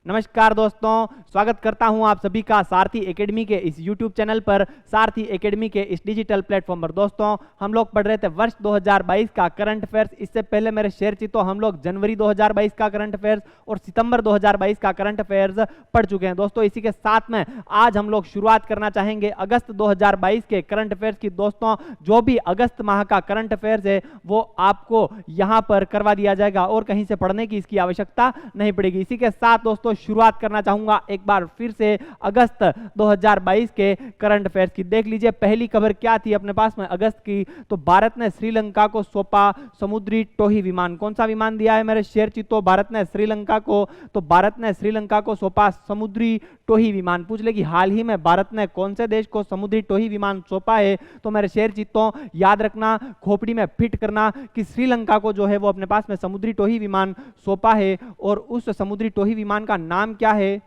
नमस्कार दोस्तों, स्वागत करता हूं आप सभी का सारथी एकेडमी के इस YouTube चैनल पर, सारथी एकेडमी के इस डिजिटल प्लेटफॉर्म पर। दोस्तों, हम लोग पढ़ रहे थे वर्ष 2022 का करंट अफेयर्स। इससे पहले मेरे शेयर चित्तों हम लोग जनवरी 2022 का करंट अफेयर्स और सितंबर 2022 का करंट अफेयर्स पढ़ चुके हैं। दोस्तों, इसी के साथ में आज हम लोग शुरुआत करना चाहेंगे अगस्त 2022 के करंट अफेयर्स की। दोस्तों, जो भी अगस्त माह का करंट अफेयर्स है वो आपको यहाँ पर करवा दिया जाएगा और कहीं से पढ़ने की इसकी आवश्यकता नहीं पड़ेगी। इसी के साथ दोस्तों शुरुआत करना चाहूंगा एक बार फिर से अगस्त 2022 के करंट अफेयर्स की। देख लीजिए पहली खबर क्या थी अपने पास में अगस्त की। तो भारत ने श्रीलंका को सौंपा समुद्री टोही विमान। कौन सा विमान दिया है मेरे शेयर चित्तों भारत ने श्रीलंका को? तो भारत ने श्रीलंका को सौंपा समुद्री टोही विमान। पूछ ले कि हाल ही में भारत ने कौन से देश को समुद्री टोही विमान सौंपा है? तो मेरे शेयर चित्तों याद रखना, खोपड़ी में फिट करना कि श्रीलंका को जो है वो अपने पास में समुद्री टोही विमान सौंपा है। और उस समुद्री टोही विमान का नाम क्या है?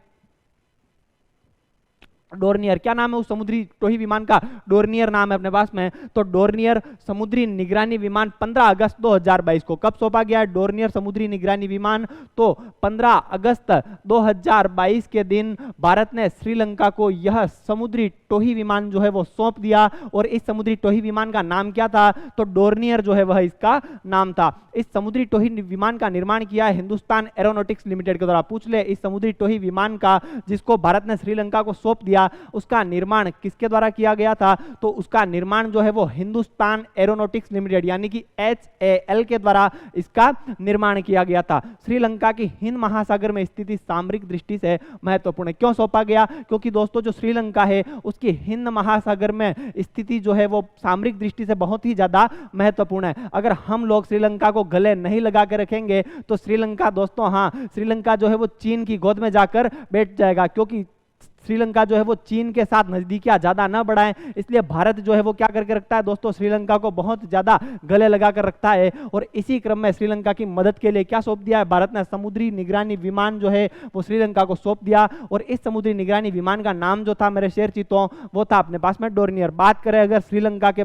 डोर्नियर। क्या नाम है उस समुद्री टोही विमान का? डोर्नियर नाम है अपने पास में। तो डोर्नियर समुद्री निगरानी विमान 15 अगस्त 2022 को कब सौंपा गया है? डोर्नियर समुद्री निगरानी विमान तो 15 अगस्त 2022 के दिन भारत ने श्रीलंका को यह समुद्री टोही विमान जो है वो सौंप दिया। और इस समुद्री टोही विमान का नाम क्या था? तो डोर्नियर जो है वह इसका नाम था। इस समुद्री टोही विमान का निर्माण किया है हिंदुस्तान एरोनॉटिक्स लिमिटेड के द्वारा। पूछ ले इस समुद्री टोही विमान का जिसको भारत ने श्रीलंका को सौंप दिया, उसका निर्माण किसके द्वारा किया गया था? तो उसका निर्माण जो है वो हिंदुस्तान एरोनॉटिक्स लिमिटेड यानी कि HAL के द्वारा इसका निर्माण किया गया था। श्रीलंका की हिंद महासागर में स्थिति सामरिक दृष्टि से महत्वपूर्ण है। क्यों सौंपा गया? क्योंकि दोस्तों जो श्रीलंका है उसकी हिंद महासागर में स्थिति जो है वो सामरिक दृष्टि से बहुत ही ज्यादा महत्वपूर्ण है। अगर हम लोग श्रीलंका को गले नहीं लगा के रखेंगे तो श्रीलंका दोस्तों, श्रीलंका जो है वो चीन की गोद में जाकर बैठ जाएगा। क्योंकि श्रीलंका जो है वो चीन के साथ नजदीकियां ज्यादा न बढ़ाएं, इसलिए भारत जो है वो क्या करके रखता है दोस्तों? श्रीलंका को बहुत ज्यादा गले लगा कर रखता है। और इसी क्रम में श्रीलंका की मदद के लिए क्या सौंप दिया है भारत ने? समुद्री निगरानी विमान जो है वो श्रीलंका को सौंप दिया। और इस समुद्री निगरानी विमान का नाम जो था मेरे शेयर चित्तों वो था अपने पास में डोर्नियर। बात करें अगर श्रीलंका के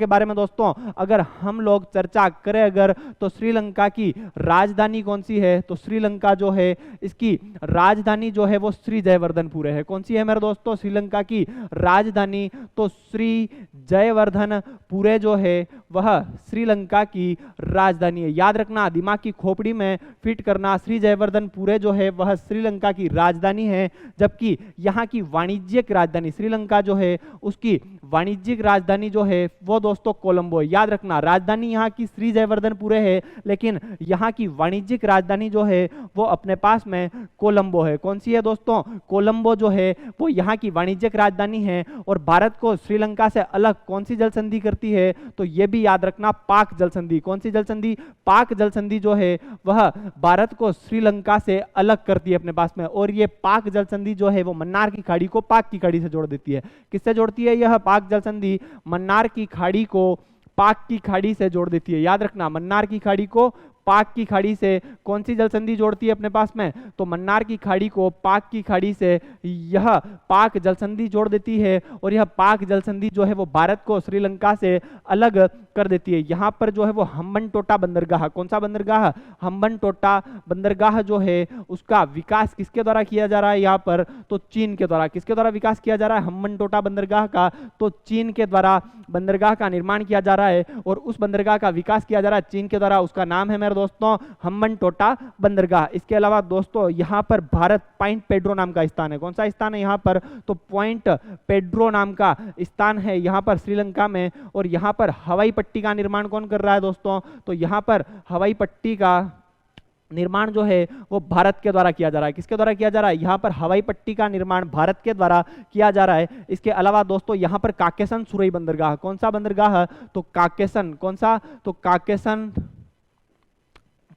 बारे में दोस्तों अगर हम लोग चर्चा करें अगर, तो श्रीलंका की राजधानी कौन सी है? तो श्रीलंका जो है इसकी राजधानी जो है वो श्री जयवर्धनपुर है। कौन सी है मेरे दोस्तों श्रीलंका की राजधानी? तो श्री जयवर्धनपुर जो है वह श्रीलंका की राजधानी है। याद रखना, दिमाग की खोपड़ी में फिट करना, श्री जयवर्धनपुर जो है वह श्रीलंका की राजधानी है। जबकि यहाँ की वाणिज्यिक राजधानी श्रीलंका जो है उसकी वाणिज्यिक राजधानी जो है वो दोस्तों कोलंबो है। याद रखना, राजधानी यहाँ की श्री जयवर्धनपुर है लेकिन यहाँ की वाणिज्यिक राजधानी जो है वो अपने पास में कोलंबो है। कौन सी है दोस्तों? कोलंबो जो है वो यहाँ की वाणिज्यिक राजधानी है। और भारत को श्रीलंका से अलग कौन सी जल संधि करती है? तो यह भी याद रखना, पाक जल संधि। कौन सी जल संधि? पाक जल संधि जो है वह भारत को श्रीलंका से अलग करती है अपने पास में। और ये पाक जल संधि जो है वो मन्नार की खाड़ी को पाक की खाड़ी से जोड़ देती है। किससे जोड़ती है यह पाक जल संधि? मन्नार की खाड़ी को पाक की खाड़ी से जोड़ देती है। याद रखना, मन्नार की खाड़ी को पाक की खाड़ी से कौन सी जल संधि जोड़ती है अपने पास में? तो मन्नार की खाड़ी को पाक की खाड़ी से यह पाक जल संधि जोड़ देती है। और यह पाक जल संधि जो है वो भारत को श्रीलंका से अलग कर देती है। यहाँ पर जो है वो हम्बनटोटा बंदरगाह, कौन सा बंदरगाह? हम्बनटोटा बंदरगाह जो है उसका विकास किसके द्वारा किया जा रहा है यहाँ पर? तो चीन के द्वारा। किसके द्वारा विकास किया जा रहा है हम्बनटोटा बंदरगाह का? तो चीन के द्वारा बंदरगाह का निर्माण किया जा रहा है और उस बंदरगाह का विकास किया जा रहा है चीन के द्वारा। उसका नाम है मेरे दोस्तों हम्बनटोटा बंदरगाह। इसके अलावा दोस्तों यहाँ पर भारत पॉइंट पेड्रो नाम का स्थान है। कौन सा स्थान है यहाँ पर? तो पॉइंट पेड्रो नाम का स्थान है यहाँ पर श्रीलंका में। और यहाँ पर हवाई पट्टी का निर्माण कौन कर रहा है दोस्तों? तो यहाँ पर हवाई पट्टी का निर्माण जो है वो भारत के द्वारा किया जा रहा है। किसके द्वारा किया जा रहा है? यहाँ पर हवाई पट्टी का निर्माण भारत के द्वारा किया जा रहा है। इसके अलावा दोस्तों यहाँ पर काकेसन सुरई बंदरगाह, कौन सा बंदरगाह? तो काकेसन। कौन सा? तो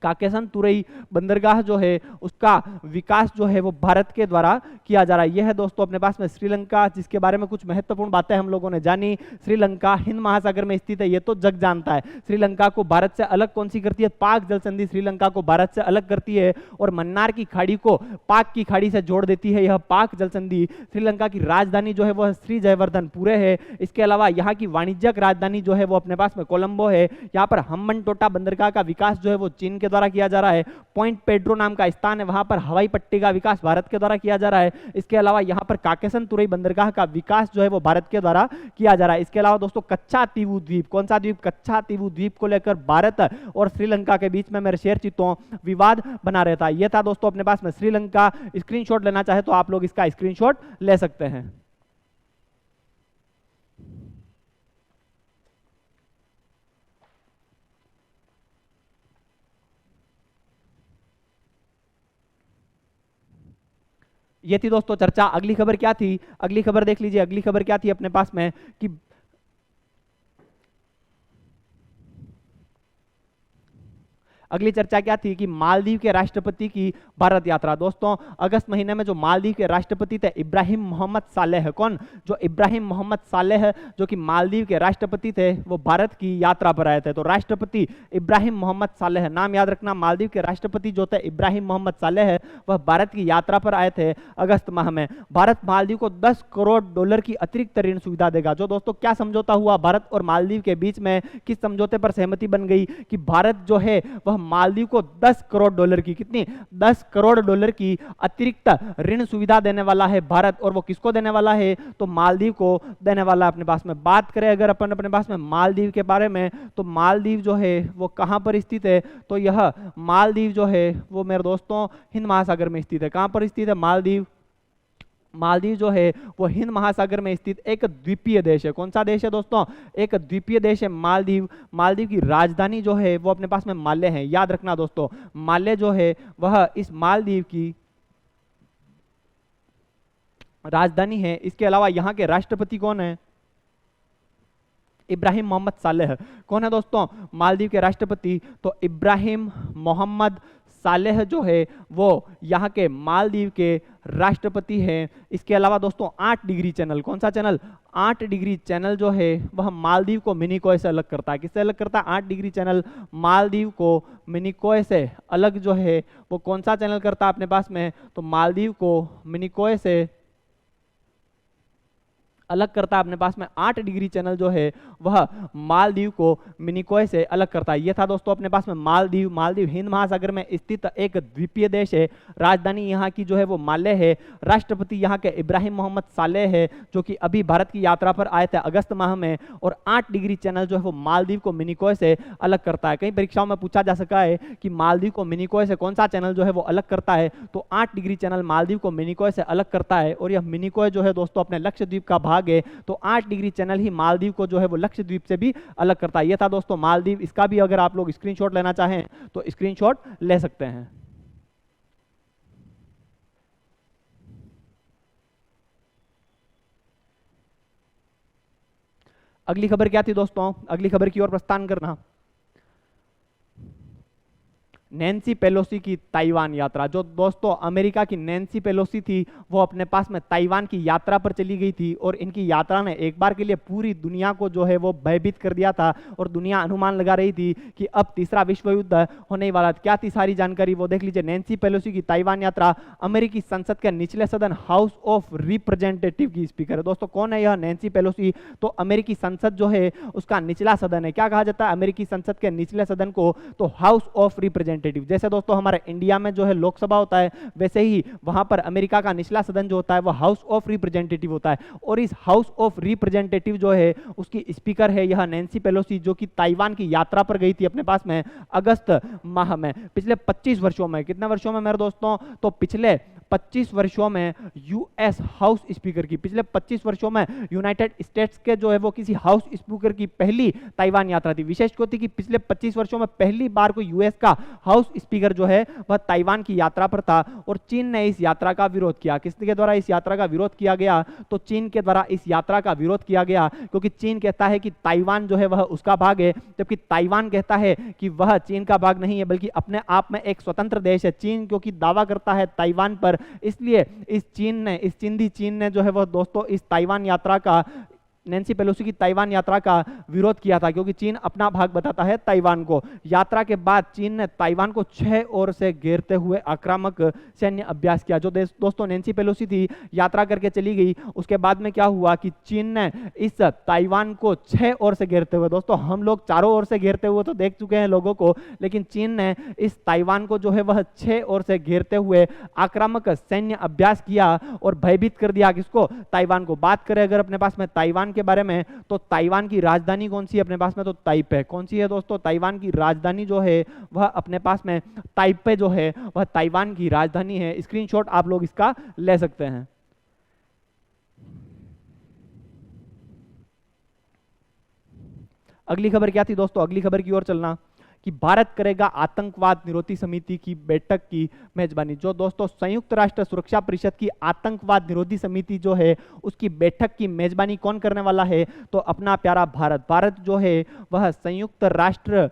काकेसन तुरई बंदरगाह जो है उसका विकास जो है वो भारत के द्वारा किया जा रहा है। यह है दोस्तों अपने पास में श्रीलंका, जिसके बारे में कुछ महत्वपूर्ण बातें हम लोगों ने जानी। श्रीलंका हिंद महासागर में स्थित है, ये तो जग जानता है। श्रीलंका को भारत से अलग कौन सी करती है? पाक जल संधि श्रीलंका को भारत से अलग करती है और मन्नार की खाड़ी को पाक की खाड़ी से जोड़ देती है यह पाक जल संधि। श्रीलंका की राजधानी जो है वह श्री जयवर्धनपुर है। इसके अलावा यहाँ की वाणिज्यिक राजधानी जो है वो अपने पास में कोलंबो है। यहाँ पर हम्बनटोटा बंदरगाह का विकास जो है वो चीन के के द्वारा किया जा रहा है। पॉइंट पेड्रो नाम का स्थान है, वहां पर हवाई पट्टी का विकास भारत के द्वारा किया जा रहा है। इसके अलावा यहाँ पर काकेसन तुरई बंदरगाह का विकास जो है वो भारत के द्वारा किया जा रहा है। इसके अलावा दोस्तों कच्चा तीवू द्वीप, कौन सा द्वीप? कच्चा तीवू द्वीप को लेकर भारत और श्रीलंका के बीच में मेरे शेयर चित्तों विवाद बना रहता है। यह था दोस्तों अपने पास में श्रीलंका। स्क्रीनशॉट लेना चाहे तो आप लोग इसका स्क्रीनशॉट ले सकते हैं। ये थी दोस्तों चर्चा। अगली खबर क्या थी? अगली खबर देख लीजिए। अगली खबर क्या थी अपने पास में कि अगली चर्चा क्या थी कि मालदीव के राष्ट्रपति की भारत यात्रा। दोस्तों अगस्त महीने में जो मालदीव के राष्ट्रपति थे इब्राहिम मोहम्मद सालेह, कौन? जो इब्राहिम मोहम्मद सालेह जो कि मालदीव के राष्ट्रपति थे, वो भारत की यात्रा पर आए थे। तो राष्ट्रपति इब्राहिम मोहम्मद सालेह, नाम याद रखना, मालदीव के राष्ट्रपति जो थे इब्राहिम मोहम्मद सालेह, वह भारत की यात्रा पर आए थे अगस्त माह में। भारत मालदीव को 10 करोड़ डॉलर की अतिरिक्त ऋण सुविधा देगा। जो दोस्तों क्या समझौता हुआ भारत और मालदीव के बीच में? किस समझौते पर सहमति बन गई कि भारत जो है वह मालदीव को 10 करोड़ डॉलर की, कितनी? 10 करोड़ डॉलर की अतिरिक्त ऋण सुविधा देने वाला है भारत। और वो किसको देने वाला है? तो मालदीव को देने वाला है। अपने पास में बात करें अगर अपन अपने पास में मालदीव के बारे में, तो मालदीव जो है वो कहां पर स्थित है? तो यह मालदीव जो है वो मेरे दोस्तों हिंद महासागर में स्थित है। कहां पर स्थित है मालदीव? मालदीव जो है वो हिंद महासागर में स्थित एक द्वीपीय देश है। कौन सा देश है दोस्तों? एक द्वीपीय देश है मालदीव। मालदीव की राजधानी जो है वो अपने पास में माले है। याद रखना दोस्तों, माले जो है वह इस मालदीव की राजधानी है। इसके अलावा यहाँ के राष्ट्रपति कौन है? इब्राहिम मोहम्मद सालेह। कौन है दोस्तों मालदीव के राष्ट्रपति? तो इब्राहिम मोहम्मद सालेह जो है वो यहाँ के मालदीव के राष्ट्रपति हैं। इसके अलावा दोस्तों 8 डिग्री चैनल, कौन सा चैनल? 8 डिग्री चैनल जो है वह मालदीव को मिनिकॉय से अलग करता है। किससे अलग करता है? 8 डिग्री चैनल मालदीव को मिनिकॉय से अलग जो है वो कौन सा चैनल करता है अपने पास में? तो मालदीव को मिनिकॉय से अलग करता है। अपने पास में 8 डिग्री चैनल जो है वह मालदीव को मिनिकॉय से अलग करता है। यह था दोस्तों अपने पास में मालदीव। मालदीव हिंद महासागर में स्थित एक द्वीपीय देश है। राजधानी यहाँ की जो है वो माले है। राष्ट्रपति यहाँ के इब्राहिम मोहम्मद सालेह है जो कि अभी भारत की यात्रा पर आए थे अगस्त माह में। और 8 डिग्री चैनल जो है वो मालदीव को मिनिकॉय से अलग करता है। कई परीक्षाओं में पूछा जा सका है कि मालदीव को मिनिकॉय से कौन सा चैनल जो है वो अलग करता है? तो 8 डिग्री चैनल मालदीव को मिनिकॉय से अलग करता है। और यह मिनिकॉय जो है दोस्तों अपने लक्षद्वीप का भाग है। तो 8 डिग्री चैनल ही मालदीव को जो है वो लक्षद्वीप से भी अलग करता है। यह था दोस्तों मालदीव। इसका भी अगर आप लोग स्क्रीनशॉट लेना चाहें तो स्क्रीनशॉट ले सकते हैं। अगली खबर क्या थी दोस्तों? अगली खबर की ओर प्रस्थान करना। नैन्सी पेलोसी की ताइवान यात्रा। जो दोस्तों अमेरिका की नैन्सी पेलोसी थी वो अपने पास में ताइवान की यात्रा पर चली गई थी। और इनकी यात्रा ने एक बार के लिए पूरी दुनिया को जो है वो भयभीत कर दिया था। और दुनिया अनुमान लगा रही थी कि अब तीसरा विश्व युद्ध होने वाला। क्या थी सारी जानकारी वो देख लीजिए। नैन्सी पेलोसी की ताइवान यात्रा। अमेरिकी संसद के निचले सदन हाउस ऑफ रिप्रेजेंटेटिव की स्पीकर है। दोस्तों कौन है यह नैन्सी पेलोसी? तो अमेरिकी संसद जो है उसका निचला सदन है। क्या कहा जाता है अमेरिकी संसद के निचले सदन को? तो हाउस ऑफ रिप्रेजेंटेटिव। जैसे दोस्तों हमारे इंडिया में जो है लोकसभा होता है, वैसे ही वहां पर अमेरिका का निचला सदन जो होता है वो हाउस ऑफ रिप्रेजेंटेटिव होता है। और इस हाउस ऑफ रिप्रेजेंटेटिव जो है उसकी स्पीकर है यह नैन्सी पेलोसी, जो कि ताइवान की यात्रा पर गई थी अपने पास में अगस्त माह में। पिछले 25 वर्षों में, कितने वर्षों में मेरे दोस्तों? तो पिछले 25 वर्षों में यूएस हाउस स्पीकर की, पिछले 25 वर्षों में यूनाइटेड स्टेट्स के जो है वो किसी हाउस स्पीकर की पहली ताइवान यात्रा थी। विशेष क्यों थी कि पिछले 25 वर्षों में पहली बार को यूएस का हाउस स्पीकर जो है वह ताइवान की यात्रा पर था। और चीन ने इस यात्रा का विरोध किया। किसके द्वारा इस यात्रा का विरोध किया गया? तो चीन के द्वारा इस यात्रा का विरोध किया गया, क्योंकि चीन कहता है कि ताइवान जो है वह उसका भाग है, जबकि ताइवान कहता है कि वह चीन का भाग नहीं है बल्कि अपने आप में एक स्वतंत्र देश है। चीन क्योंकि दावा करता है ताइवान पर, इसलिए इस चिंदी चीन ने जो है वह दोस्तों इस ताइवान यात्रा का नैन्सी पेलोसी की ताइवान यात्रा का विरोध किया था, क्योंकि चीन अपना भाग बताता है ताइवान को। यात्रा के बाद चीन ने ताइवान को 6 ओर से घेरते हुए आक्रामक सैन्य अभ्यास किया। जो दोस्तों नैन्सी पेलोसी थी, यात्रा करके चली गई, उसके बाद में क्या हुआ कि चीन ने इस ताइवान को 6 ओर से घेरते हुए, दोस्तों हम लोग चारों ओर से घेरते हुए तो देख चुके हैं लोगों को, लेकिन चीन ने इस ताइवान को जो है वह 6 ओर से घेरते हुए आक्रामक सैन्य अभ्यास किया और भयभीत कर दिया किसको, ताइवान को। बात करें अगर अपने पास में ताइवान के बारे में, तो ताइवान की राजधानी कौन सी है अपने पास में, तो ताइपे। कौन सी है दोस्तों, ताइवान की राजधानी जो है वह अपने पास में ताइपे जो है वह ताइवान की राजधानी है। स्क्रीनशॉट आप लोग इसका ले सकते हैं। अगली खबर क्या थी दोस्तों, अगली खबर की ओर चलना कि भारत करेगा आतंकवाद निरोधी समिति की बैठक की मेजबानी। जो दोस्तों संयुक्त राष्ट्र सुरक्षा परिषद की आतंकवाद निरोधी समिति जो है उसकी बैठक की मेजबानी कौन करने वाला है, तो अपना प्यारा भारत। भारत जो है वह संयुक्त राष्ट्र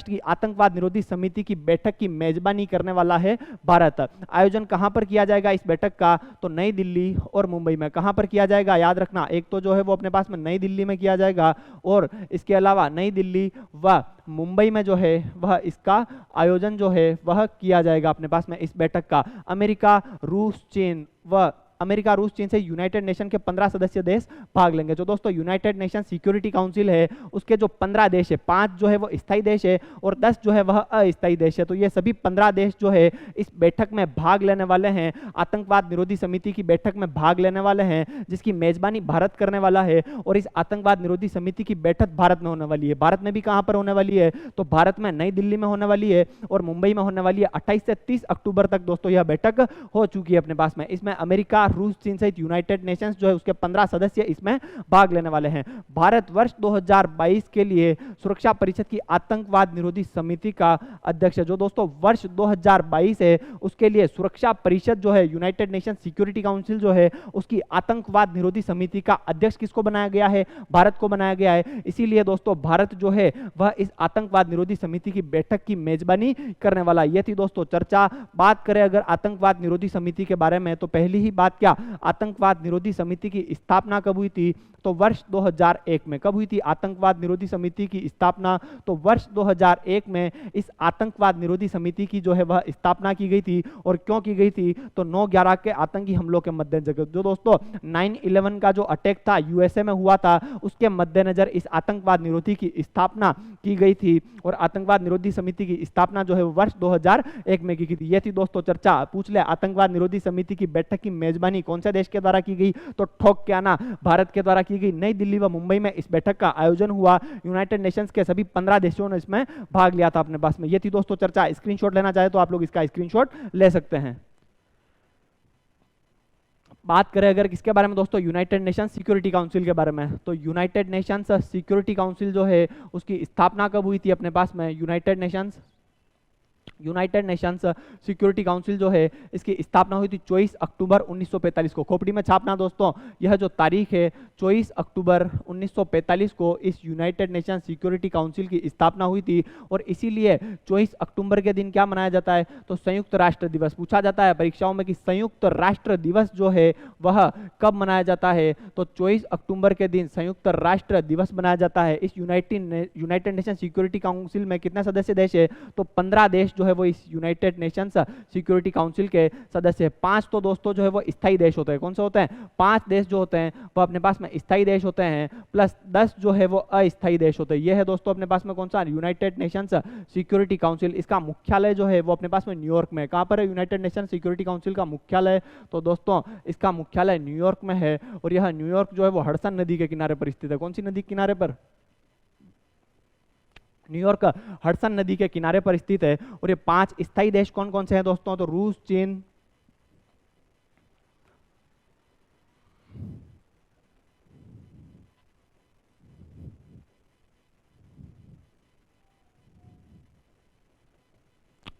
की आतंकवाद निरोधी समिति की बैठक की मेजबानी करने वाला है भारत। आयोजन कहां पर किया जाएगा इस बैठक का, तो नई दिल्ली और मुंबई में। कहां पर किया जाएगा, याद रखना, एक तो जो है वो अपने पास में नई दिल्ली में किया जाएगा, और इसके अलावा नई दिल्ली व मुंबई में जो है वह इसका आयोजन जो है वह किया जाएगा अपने पास में इस बैठक का। अमेरिका, रूस, चीन से यूनाइटेड नेशन के 15 सदस्य देश भाग लेंगे। जो दोस्तों यूनाइटेड नेशन सिक्योरिटी काउंसिल है उसके जो 15 देश है, 5 जो है वो स्थायी देश है और 10 जो है वह अस्थायी देश है। तो ये सभी 15 देश जो है इस बैठक में भाग लेने वाले हैं, आतंकवाद निरोधी समिति की बैठक में भाग लेने वाले हैं, जिसकी मेजबानी भारत करने वाला है। और इस आतंकवाद निरोधी समिति की बैठक भारत में होने वाली है। भारत में भी कहां पर होने वाली है, तो भारत में नई दिल्ली में होने वाली है और मुंबई में होने वाली है। 28 से 30 अक्टूबर तक दोस्तों यह बैठक हो चुकी है अपने पास में। इसमें अमेरिका, रूस, चीन सहित यूनाइटेड नेशंस जो है उसके 15 सदस्य इसमें भाग लेने वाले हैं। भारत वर्ष 2022 के लिए सुरक्षा परिषद की आतंकवाद निरोधी समिति का अध्यक्ष है। जो दोस्तों वर्ष 2022 है उसके लिए सुरक्षा परिषद जो है, यूनाइटेड नेशन सिक्योरिटी काउंसिल जो है, उसकी आतंकवाद निरोधी समिति का अध्यक्ष किसको बनाया गया है, भारत को बनाया गया है। इसीलिए दोस्तों भारत जो है वह इस आतंकवाद निरोधी समिति की बैठक की मेजबानी करने वाला। यह थी दोस्तों चर्चा। बात करें अगर आतंकवाद निरोधी समिति के बारे में, तो पहली ही बात क्या, आतंकवाद निरोधी समिति की स्थापना कब हुई थी, तो वर्ष 2001 में। कब हुई थी आतंकवाद निरोधी समिति की स्थापना, तो वर्ष 2001 में इस आतंकवाद निरोधी समिति की जो है वह स्थापना की गई थी। और क्यों की गई थी, तो 9/11 के आतंकी हमलों के मद्देनजर। जो दोस्तों 9/11 का जो अटैक था यूएसए में हुआ था, उसके मद्देनजर इस आतंकवाद निरोधी की स्थापना की गई थी। और आतंकवाद निरोधी समिति की स्थापना जो है वर्ष 2001 में की थी। यह थी दोस्तों चर्चा। पूछ ले आतंकवाद निरोधी समिति की बैठक की मेजबानी कौन से देश के द्वारा की गई, तो ठोक के आना, भारत के द्वारा की गई। नई दिल्ली व मुंबई में इस बैठक का आयोजन हुआ। यूनाइटेड नेशंस के सभी 15 देशों ने इसमें भाग लिया था अपने पास में। ये थी दोस्तों चर्चा। स्क्रीनशॉट लेना चाहे तो आप लोग इसका स्क्रीनशॉट ले सकते हैं। बात करें अगर किसके बारे में दोस्तों, यूनाइटेड नेशन सिक्योरिटी काउंसिल के बारे में, तो यूनाइटेड नेशंस सिक्योरिटी काउंसिल जो है उसकी स्थापना कब हुई थी अपने पास में, यूनाइटेड नेशंस सिक्योरिटी काउंसिल जो है इसकी स्थापना हुई थी 24 अक्टूबर 1945 को। खोपड़ी में छापना दोस्तों, यह जो तारीख है 24 अक्टूबर 1945 को इस यूनाइटेड नेशन सिक्योरिटी काउंसिल की स्थापना हुई थी। और इसीलिए 24 अक्टूबर के दिन क्या मनाया जाता है, तो संयुक्त राष्ट्र दिवस। पूछा जाता है परीक्षाओं में कि संयुक्त राष्ट्र दिवस जो है वह कब मनाया जाता है, तो 24 अक्टूबर के दिन संयुक्त राष्ट्र दिवस मनाया जाता है। इस यूनाइटेड नेशन सिक्योरिटी काउंसिल में कितने सदस्य देश है, तो 15 देश जो है वो इस यूनाइटेड नेशंस सिक्योरिटी काउंसिल के सदस्य है। 5 तो दोस्तों जो है वो स्थायी देश होते हैं। कौन से होते हैं, 5 देश जो होते हैं वो अपने पास में स्थायी देश होते हैं, प्लस 10 जो है वो अस्थायी देश होते हैं। ये है दोस्तों अपने पास में कौन सा, यूनाइटेड नेशंस सिक्योरिटी काउंसिल। इसका मुख्यालय जो है वो अपने पास में न्यूयॉर्क में। कहां पर है यूनाइटेड नेशन सिक्योरिटी काउंसिल का मुख्यालय, तो दोस्तों इसका मुख्यालय न्यूयॉर्क में है। और यह न्यूयॉर्क जो है वो हडसन नदी के किनारे पर स्थित है। कौन सी नदी के किनारे पर, न्यूयॉर्क हडसन नदी के किनारे पर स्थित है। और ये 5 स्थायी देश कौन कौन से हैं दोस्तों, तो रूस, चीन,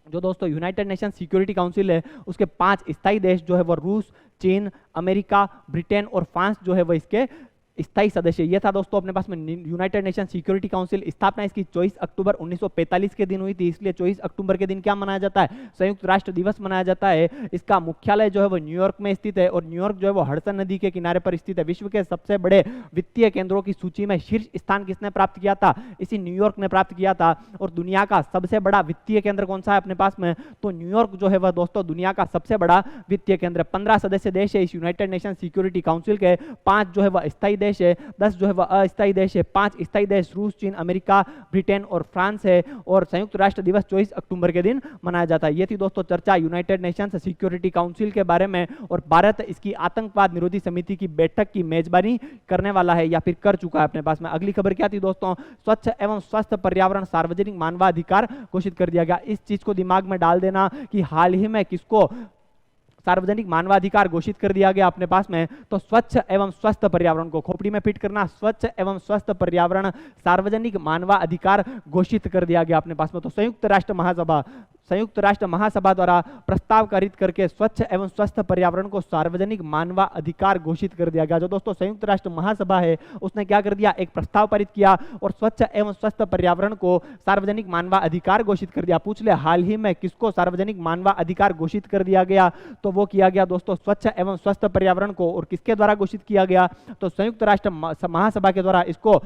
जो दोस्तों यूनाइटेड नेशन सिक्योरिटी काउंसिल है उसके 5 स्थायी देश जो है वो रूस, चीन, अमेरिका, ब्रिटेन और फ्रांस जो है वो इसके स्थायी सदस्य। ये था दोस्तों अपने पास में यूनाइटेड नेशन सिक्योरिटी काउंसिल। स्थापना इसकी 24 अक्टूबर 1945 के दिन हुई थी, इसलिए 24 अक्टूबर के दिन क्या मनाया जाता है, संयुक्त राष्ट्र दिवस मनाया जाता है। इसका मुख्यालय जो है वो न्यूयॉर्क में स्थित है और न्यूयॉर्क जो है वो हडसन नदी के किनारे पर स्थित है। विश्व के सबसे बड़े वित्तीय केंद्रों की सूची में शीर्ष स्थान किसने प्राप्त किया था, इसी न्यूयॉर्क ने प्राप्त किया था। और दुनिया का सबसे बड़ा वित्तीय केंद्र कौन सा है अपने पास में, तो न्यूयॉर्क जो है वह दोस्तों दुनिया का सबसे बड़ा वित्तीय केंद्र। 15 सदस्य देश है इस यूनाइटेड नेशन सिक्योरिटी काउंसिल के, 5 जो है वह स्थायी देश है, 10 जो है वह अस्थायी देश है। 5 स्थायी देश रूस, चीन, अमेरिका, ब्रिटेन और फ्रांस है। और संयुक्त राष्ट्र दिवस 24 अक्टूबर के दिन मनाया जाता है। ये थी दोस्तों चर्चा यूनाइटेड नेशंस सिक्योरिटी काउंसिल के बारे में। और भारत इसकी आतंकवाद निरोधी समिति की बैठक की मेजबानी करने वाला है या फिर कर चुका है अपने पास में। अगली खबर क्या थी दोस्तों, स्वच्छ एवं स्वस्थ पर्यावरण सार्वजनिक मानवाधिकार घोषित कर दिया गया। इस चीज को दिमाग में डाल देना कि हाल ही में किसको सार्वजनिक मानवाधिकार घोषित कर दिया गया अपने पास में, तो स्वच्छ एवं स्वस्थ पर्यावरण को खोपड़ी में फिट करना, स्वच्छ एवं स्वस्थ पर्यावरण सार्वजनिक मानवाधिकार घोषित कर दिया गया अपने पास में। तो संयुक्त राष्ट्र महासभा द्वारा प्रस्ताव पारित करके स्वच्छ एवं स्वस्थ पर्यावरण को सार्वजनिक मानवाधिकार घोषित कर दिया गया। जो दोस्तों संयुक्त राष्ट्र महासभा है उसने क्या कर दिया, एक प्रस्ताव पारित किया और स्वच्छ एवं स्वस्थ पर्यावरण को सार्वजनिक मानवाधिकार घोषित कर दिया। पूछ ले हाल ही में किसको सार्वजनिक मानवाधिकार घोषित कर दिया गया, तो वो किया गया दोस्तों स्वच्छ एवं स्वस्थ पर्यावरण को। और किसके द्वारा घोषित किया गया, तो संयुक्त राष्ट्र महासभा के द्वारा इसको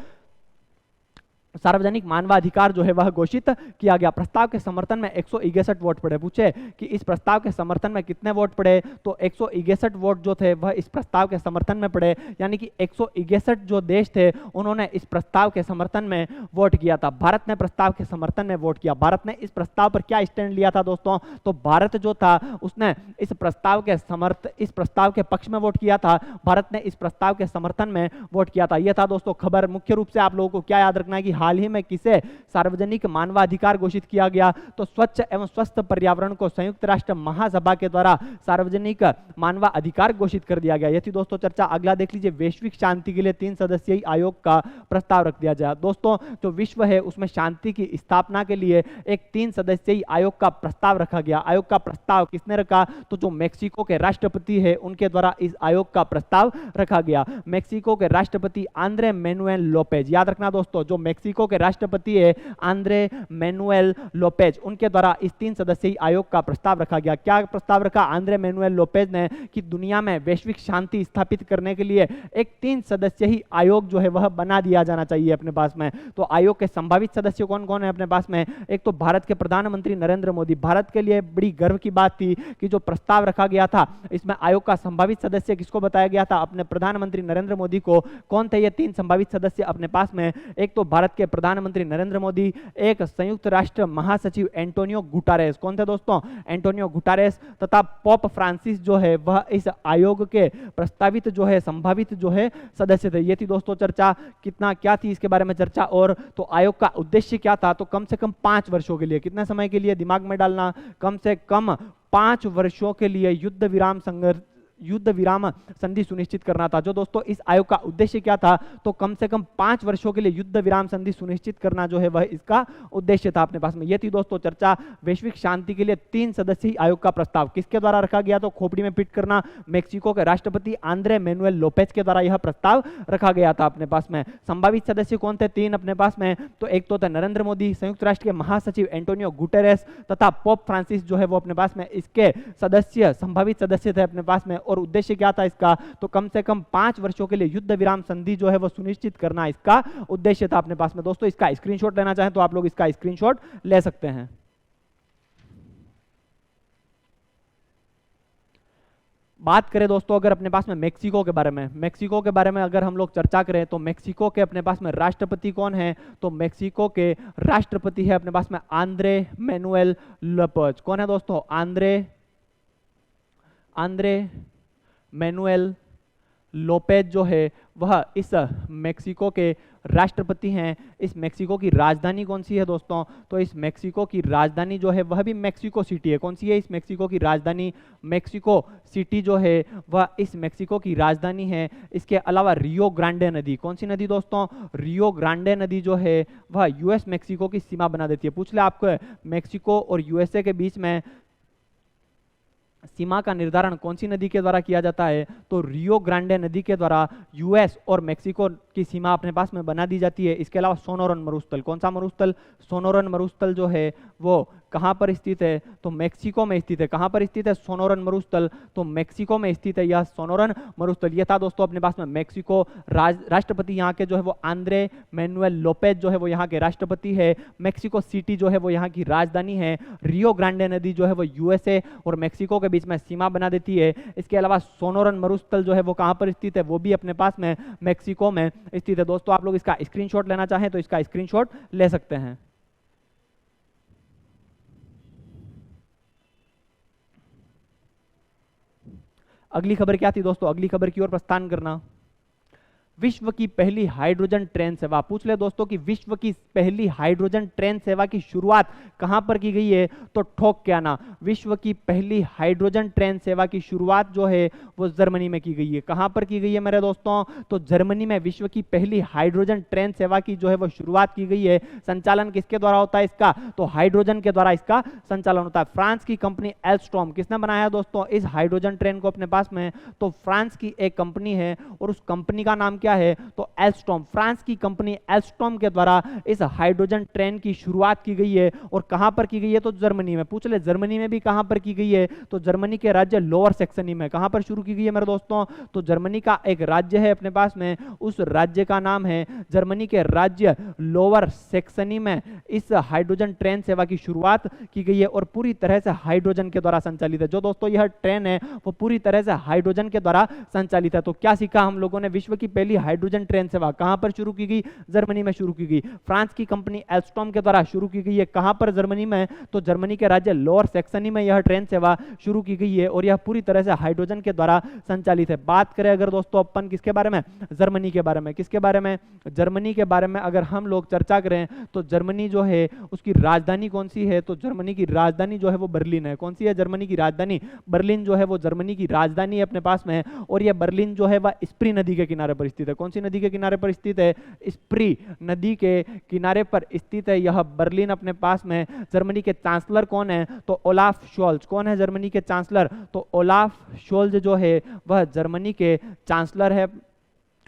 सार्वजनिक मानवाधिकार जो है वह घोषित किया गया। प्रस्ताव के समर्थन में 161 वोट पड़े। पूछे कि इस प्रस्ताव के समर्थन में कितने वोट पड़े, तो 161 वोट जो थे वह इस प्रस्ताव के समर्थन में पड़े, यानी कि 161 जो देश थे उन्होंने इस प्रस्ताव के समर्थन में वोट किया था। भारत ने प्रस्ताव के समर्थन में वोट किया। भारत ने इस प्रस्ताव पर क्या स्टैंड लिया था दोस्तों, तो भारत जो था उसने इस प्रस्ताव के पक्ष में वोट किया था। भारत ने इस प्रस्ताव के समर्थन में वोट किया था। यह था दोस्तों खबर। मुख्य रूप से आप लोगों को क्या याद रखना है कि हाल ही में किसे सार्वजनिक मानवाधिकार घोषित किया गया, तो स्वच्छ एवं स्वस्थ पर्यावरण को संयुक्त राष्ट्र महासभा के द्वारा सार्वजनिक मानवाधिकार घोषित कर दिया गया। यह थी दोस्तों चर्चा। अगला देख लीजिए, वैश्विक शांति के लिए 3 सदस्यीय आयोग का प्रस्ताव रख दिया जाए। दोस्तों जो विश्व है उसमें शांति की स्थापना के लिए एक 3 सदस्यीय आयोग का प्रस्ताव रखा गया। आयोग का प्रस्ताव किसने रखा, तो जो मेक्सिको के राष्ट्रपति है उनके द्वारा इस आयोग का प्रस्ताव रखा गया। मेक्सिको के राष्ट्रपति आंद्रे मैनुएल लोपेज, याद रखना दोस्तों, जो मेक्सिको के राष्ट्रपति है आंद्रे मैनुएल लोपेज, उनके द्वारा इस 3 सदस्यीय आयोग का प्रस्ताव रखा गया। क्या प्रस्ताव रखा आंद्रे मैनुएल लोपेज ने, कि दुनिया में वैश्विक शांति स्थापित करने के लिए एक 3 सदस्यीय आयोग जो है वह बना दिया जाना चाहिए अपने पास में। तो आयोग के संभावित सदस्य कौन कौन है अपने पास में, एक तो भारत के प्रधानमंत्री नरेंद्र मोदी। भारत के लिए बड़ी गर्व की बात थी कि जो प्रस्ताव रखा गया था इसमें आयोग का संभावित सदस्य किसको बताया गया था, अपने प्रधानमंत्री नरेंद्र मोदी को। कौन थे ये 3 संभावित सदस्य अपने पास में, एक तो भारत के प्रधानमंत्री नरेंद्र मोदी, एक संयुक्त राष्ट्र महासचिव एंटोनियो गुटारेस। कौन थे दोस्तों, एंटोनियो गुटारेस, तथा पोप फ्रांसिस जो है वह इस आयोग के प्रस्तावित जो है संभावित जो है सदस्य थे। ये थी दोस्तों चर्चा। कितना क्या थी इसके बारे में चर्चा। और तो आयोग का उद्देश्य क्या था, तो कम से कम 5 वर्षों के लिए, कितने समय के लिए दिमाग में डालना, कम से कम 5 वर्षों के लिए युद्ध विराम संधि सुनिश्चित करना था। जो दोस्तों इस आयोग का उद्देश्य क्या था, तो कम से कम 5 वर्षों के लिए युद्ध विराम संधि सुनिश्चित करना जो है वह इसका उद्देश्य था अपने पास में। यह थी दोस्तों चर्चा। वैश्विक शांति के लिए 3 सदस्यीय आयोग का प्रस्ताव किसके द्वारा रखा गया, तो खोपड़ी में फिट करना, मेक्सिको के राष्ट्रपति आंद्रे मैनुएल लोपेज के द्वारा यह प्रस्ताव रखा गया था अपने पास में। संभावित सदस्य कौन थे 3 अपने पास में, तो एक तो थे नरेंद्र मोदी, संयुक्त राष्ट्र के महासचिव एंटोनियो गुटेरेस तथा पोप फ्रांसिस जो है वो अपने पास में इसके संभावित सदस्य थे अपने पास में। और उद्देश्य क्या था इसका, तो कम से कम 5 वर्षों के लिए युद्ध विराम संधि जो है वो सुनिश्चित करना इसका उद्देश्य था अपने पास में। दोस्तों इसका स्क्रीनशॉट लेना चाहें तो आप लोग इसका स्क्रीनशॉट ले सकते हैं। बात करें दोस्तों अगर अपने पास में मेक्सिको के बारे में अगर हम लोग चर्चा करें, तो मेक्सिको के अपने पास में राष्ट्रपति कौन है, तो मेक्सिको के राष्ट्रपति है अपने पास में आंद्रे मैनुएल लोपेज। कौन है दोस्तों, आंद्रे मैनुएल लोपेज जो है वह इस मेक्सिको के राष्ट्रपति हैं। इस मेक्सिको की राजधानी कौन सी है दोस्तों, तो इस मेक्सिको की राजधानी जो है वह भी मेक्सिको सिटी है। कौन सी है इस मेक्सिको की राजधानी, मेक्सिको सिटी जो है वह इस मेक्सिको की राजधानी है। इसके अलावा रियो ग्रांडे नदी, कौन सी नदी दोस्तों, रियो ग्रांडे नदी जो है वह यूएस मेक्सिको की सीमा बना देती है। पूछ ले आपको मेक्सिको और यूएसए के बीच में सीमा का निर्धारण कौन सी नदी के द्वारा किया जाता है? तो रियो ग्रांडे नदी के द्वारा यूएस और मेक्सिको की सीमा अपने पास में बना दी जाती है। इसके अलावा सोनोरन मरुस्थल, कौन सा मरुस्थल? सोनोरन मरुस्थल जो है वो कहाँ पर स्थित है? तो मेक्सिको में स्थित है। कहाँ पर स्थित है सोनोरन मरुस्थल? तो मेक्सिको में स्थित है यह सोनोरन मरुस्थल। यह था दोस्तों अपने पास में मेक्सिको। राष्ट्रपति यहाँ के जो है वो आंद्रे मैनुएल लोपेज जो है वो यहाँ के राष्ट्रपति है। मेक्सिको सिटी जो है वो यहाँ की राजधानी है। रियो ग्रांडे नदी जो है वो यूएसए और मेक्सिको के बीच में सीमा बना देती है। इसके अलावा सोनोरन मरुस्थल जो है वो कहाँ पर स्थित है? वो भी अपने पास में मेक्सिको में स्थित है। दोस्तों आप लोग इसका स्क्रीनशॉट लेना चाहें तो इसका स्क्रीनशॉट ले सकते हैं। अगली खबर क्या थी दोस्तों? अगली खबर की ओर प्रस्थान करना। विश्व की पहली हाइड्रोजन ट्रेन सेवा। पूछ ले दोस्तों कि विश्व की पहली हाइड्रोजन ट्रेन सेवा की शुरुआत कहां पर की गई है? तो ठोक के आना। विश्व की पहली हाइड्रोजन ट्रेन सेवा की शुरुआत जो है वो जर्मनी में की गई है। कहां पर की गई है मेरे दोस्तों? तो जर्मनी में विश्व की पहली हाइड्रोजन ट्रेन सेवा की जो है वो शुरुआत की गई है। संचालन किसके द्वारा होता है इसका? तो हाइड्रोजन के द्वारा इसका संचालन होता है। फ्रांस की कंपनी एल्स्ट्रॉम, किसने बनाया है दोस्तों इस हाइड्रोजन ट्रेन को अपने पास में? तो फ्रांस की एक कंपनी है और उस कंपनी का नाम क्या है? तो एल्स्ट्रॉम। फ्रांस की कंपनी एल्स्ट्रॉम के द्वारा इस हाइड्रोजन ट्रेन की शुरुआत की गई है। और कहां पर की गई है? तो जर्मनी में। पूछ ले जर्मनी में भी कहां पर की गई है? तो जर्मनी के राज्य लोअर सेक्सनी में। कहां पर शुरू की गई है मेरे दोस्तों? तो जर्मनी का एक राज्य है अपने पास में, उस राज्य का नाम है जर्मनी के राज्य लोअर सेक्सनी में इस हाइड्रोजन ट्रेन सेवा की शुरुआत की गई है और पूरी तरह से हाइड्रोजन के द्वारा संचालित है। जो दोस्तों यह ट्रेन है वो पूरी तरह से हाइड्रोजन के द्वारा संचालित है। तो क्या सीखा हम लोगों ने? विश्व की पहली हाइड्रोजन ट्रेन सेवा कहां पर शुरू की गई? जर्मनी में शुरू की गई। फ्रांस की कंपनी एल्स्ट्रॉम के द्वारा शुरू की गई है। कहां पर? जर्मनी में। तो जर्मनी के राज्य लोअर सेक्सनी में यह ट्रेन सेवा शुरू की गई है और यह पूरी तरह से हाइड्रोजन के द्वारा संचालित है। बात करें अगर दोस्तों अपन किसके बारे में? जर्मनी के बारे में। किसके बारे में? जर्मनी के बारे में अगर हम लोग चर्चा करें तो जर्मनी जो है उसकी राजधानी कौन सी है? तो जर्मनी की राजधानी जो है वो बर्लिन है। कौन सी है जर्मनी की राजधानी? बर्लिन जो है वो जर्मनी की राजधानी अपने पास में है और यह बर्लिन जो है वह स्प्री नदी के किनारे पर स्थित है। कौन सी नदी के किनारे पर स्थित है? स्प्री नदी के किनारे पर स्थित है यह बर्लिन अपने पास में। जर्मनी के चांसलर कौन है? तो ओलाफ शोल्ज। कौन है जर्मनी के चांसलर? तो ओलाफ शोल्ज जो है वह जर्मनी के चांसलर है।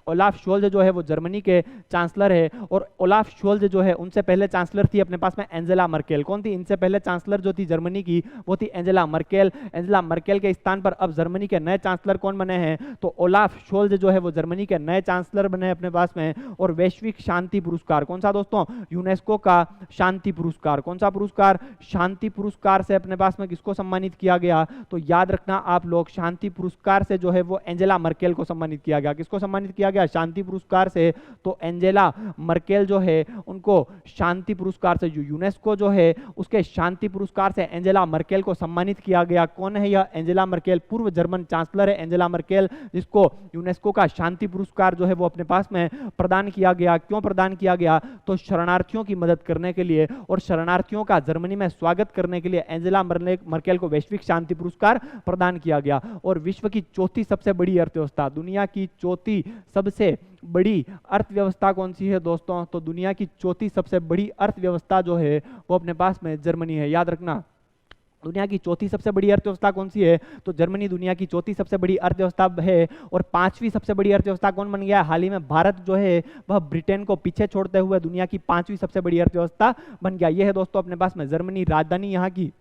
ओलाफ शोल्ज जो है वो जर्मनी के चांसलर है और ओलाफ शोल्ज जो है उनसे पहले चांसलर थी अपने पास में एंजेला मर्केल। कौन थी? इनसे पहले चांसलर जो थी जर्मनी की वो थी एंजेला मर्केल। एंजेला मर्केल के स्थान पर अब जर्मनी के नए चांसलर कौन बने हैं? तो ओलाफ शोल्ज जो है वो जर्मनी के नए चांसलर बने अपने पास में। और वैश्विक शांति पुरस्कार कौन सा दोस्तों? यूनेस्को का शांति पुरस्कार। कौन सा पुरस्कार? शांति पुरस्कार से अपने पास में किसको सम्मानित किया गया? तो याद रखना आप लोग, शांति पुरस्कार से जो है वो एंजेला मर्केल को सम्मानित किया गया। किसको सम्मानित किया गया? शांति पुरस्कार से। तो एंजेला मर्केल जो है उनको शांति पुरस्कार से, जो यूनेस्को जो है उसके शांति पुरस्कार से एंजेला मर्केल को सम्मानित किया गया। कौन है यह एंजेला मर्केल? पूर्व जर्मन चांसलर है एंजेला मर्केल, जिसको यूनेस्को का शांति पुरस्कार जो है वो अपने पास में प्रदान किया गया। क्यों प्रदान किया गया? तो शरणार्थियों की मदद करने के लिए और शरणार्थियों का जर्मनी में स्वागत करने के लिए एंजेला मर्केल को वैश्विक शांति पुरस्कार प्रदान किया गया। और विश्व की चौथी सबसे बड़ी अर्थव्यवस्था, दुनिया की चौथी सबसे बड़ी अर्थव्यवस्था कौन सी है दोस्तों? तो दुनिया की चौथी सबसे बड़ी अर्थव्यवस्था जो है वो अपने पास में जर्मनी है। याद रखना, दुनिया की चौथी सबसे बड़ी अर्थव्यवस्था कौन सी है? तो जर्मनी दुनिया की चौथी सबसे बड़ी अर्थव्यवस्था है। और पांचवी सबसे बड़ी अर्थव्यवस्था कौन बन गया? हाल ही में भारत जो है वह ब्रिटेन को पीछे छोड़ते हुए दुनिया की पांचवी सबसे बड़ी अर्थव्यवस्था बन गया। यह है दोस्तों अपने पास में जर्मनी। राजधानी यहाँ की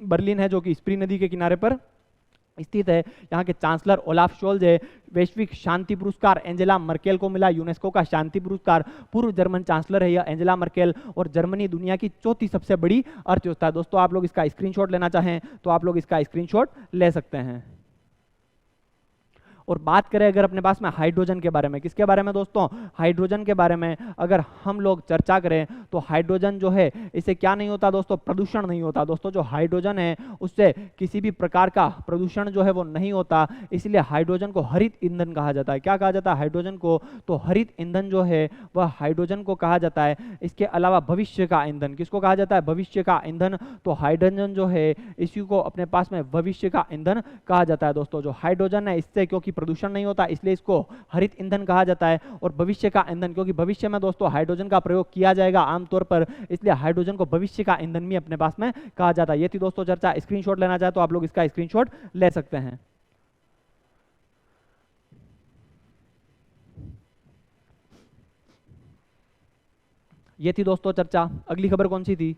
बर्लिन है जो कि स्प्री नदी के किनारे पर स्थित है। यहाँ के चांसलर ओलाफ शोल्ज है। वैश्विक शांति पुरस्कार एंजेला मर्केल को मिला। यूनेस्को का शांति पुरस्कार, पूर्व जर्मन चांसलर है यह एंजेला मर्केल। और जर्मनी दुनिया की चौथी सबसे बड़ी अर्थव्यवस्था है। दोस्तों आप लोग इसका स्क्रीनशॉट लेना चाहें तो आप लोग इसका स्क्रीनशॉट ले सकते हैं। और बात करें अगर अपने पास में हाइड्रोजन के बारे में, किसके बारे में दोस्तों? हाइड्रोजन के बारे में अगर हम लोग चर्चा करें तो हाइड्रोजन जो है इससे क्या नहीं होता दोस्तों? प्रदूषण नहीं होता। दोस्तों जो हाइड्रोजन है उससे किसी भी प्रकार का प्रदूषण जो है वो नहीं होता, इसलिए हाइड्रोजन को हरित ईंधन कहा जाता है। क्या कहा जाता है हाइड्रोजन को? तो हरित ईंधन जो है वह हाइड्रोजन को कहा जाता है। इसके अलावा भविष्य का ईंधन किसको कहा जाता है? भविष्य का ईंधन। तो हाइड्रोजन जो है इसी को अपने पास में भविष्य का ईंधन कहा जाता है। दोस्तों जो हाइड्रोजन है इससे, क्योंकि प्रदूषण नहीं होता, इसलिए इसको हरित ईंधन कहा जाता है। और भविष्य का ईंधन, क्योंकि भविष्य में दोस्तों हाइड्रोजन का प्रयोग किया जाएगा आमतौर पर, इसलिए हाइड्रोजन को भविष्य का ईंधन भी अपने पास में कहा जाता है। ये थी दोस्तों चर्चा। स्क्रीनशॉट लेना चाहे तो आप लोग इसका स्क्रीनशॉट ले सकते हैं। ये थी दोस्तों चर्चा। अगली खबर कौन सी थी